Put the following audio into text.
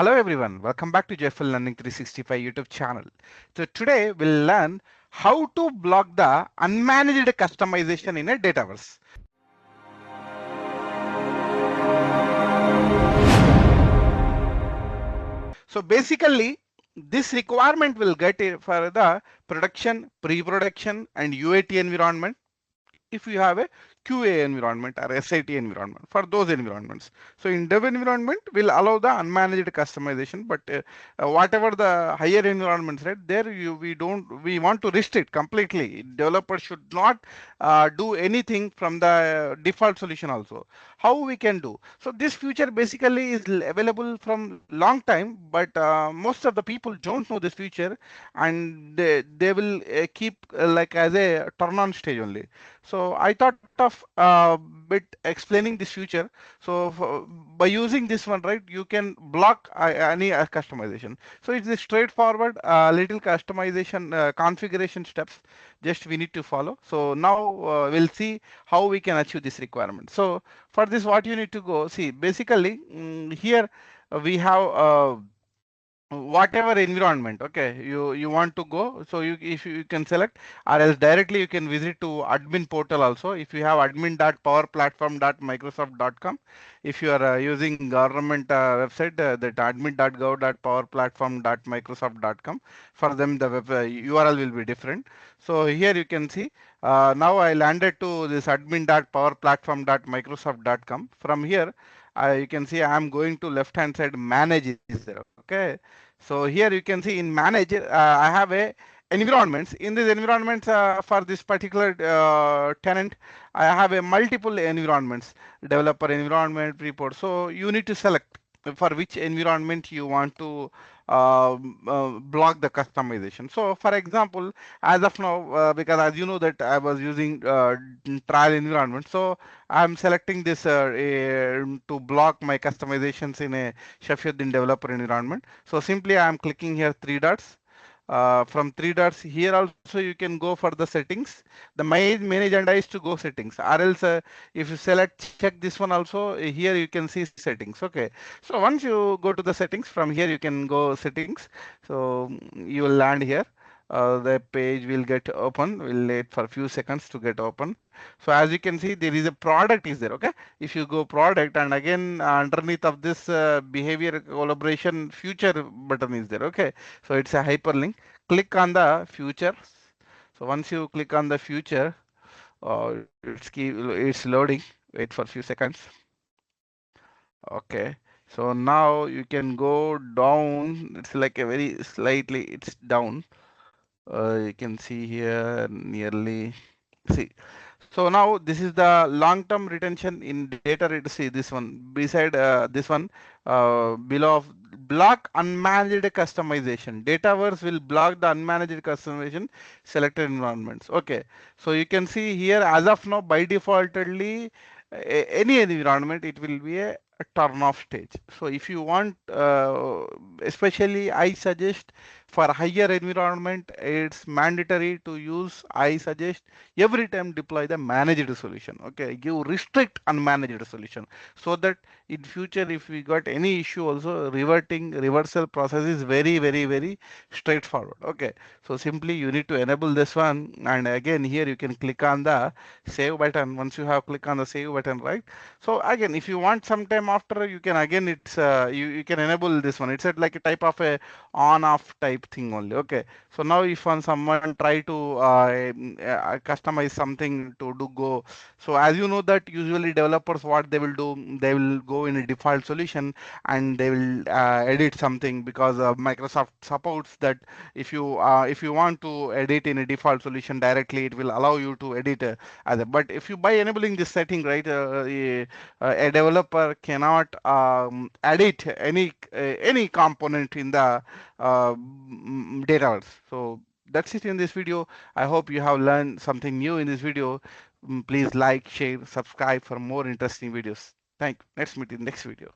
Hello everyone, welcome back to Joyful Learning 365 YouTube channel. So today we'll learn how to block the unmanaged customization in a Dataverse. So basically this requirement will get for the production, pre-production and UAT environment if you have a QA environment or SIT environment for those environments. So in dev environment will allow the unmanaged customization, but whatever the higher environments, right, there we want to restrict completely. Developers should not do anything from the default solution also. How we can do? So this feature basically is available from long time, but most of the people don't know this feature, and they will keep like as a turn on stage only. So I thought of bit explaining this feature. So by using this one, right, you can block any customization. So it's a straightforward little customization configuration steps just we need to follow. So now we'll see how we can achieve this requirement. So for this, what you need to go see basically here we have whatever environment, okay, you want to go. So if you can select, or else directly you can visit to admin portal also. If you have admin.powerplatform.microsoft.com, if you are using government website, that admin.gov.powerplatform.microsoft.com, for them the web URL will be different. So here you can see now I landed to this admin.powerplatform.microsoft.com. From here you can see I am going to left hand side, manage is there, okay. So here you can see in manage, I have a environments. In these environments, for this particular tenant, I have a multiple environments, developer environment, report. So you need to select for which environment you want to block the customization. So for example, as of now, because as you know that I was using trial environment, so I'm selecting this to block my customizations in a Sheffield developer environment. So simply I'm clicking here three dots. From three dots here also you can go for the settings. The main agenda is to go settings, or else if you select check this one also, here you can see settings, okay. So once you go to the settings, from here you can go settings. So you will land here. The page will get open. We'll wait for a few seconds to get open. So as you can see, there is a product is there, okay. If you go product, and again underneath of this behavior collaboration future button is there, okay. So it's a hyperlink. Click on the future. So once you click on the future, it's loading. Wait for a few seconds. Okay. So now you can go down. It's like a very slightly, it's down. You can see here nearly, see. So now this is the long-term retention in data rate. See this one beside this one below of block unmanaged customization. Dataverse will block the unmanaged customization selected environments. Okay. So you can see here as of now by defaultly any environment it will be a turn off stage. So if you want, especially I suggest for higher environment, it's mandatory to use, I suggest every time deploy the managed solution. Okay, give restrict unmanaged solution, so that in future if we got any issue also, reversal process is very straightforward. Okay, so simply you need to enable this one, and again here you can click on the save button. Once you have click on the save button, right? So again, if you want some time after, you can again it's you can enable this one. It's like a type of a on off type thing only. Okay, so now if on someone try to customize something to do go, so as you know that usually developers what they will do, they will go in a default solution and they will edit something, because Microsoft supports that. If you want to edit in a default solution directly, it will allow you to edit but if you by enabling this setting, right, a developer cannot edit any component in the data. So that's it in this video. I hope you have learned something new in this video. Please like, share, subscribe for more interesting videos. Thank you. Let's meet in next video.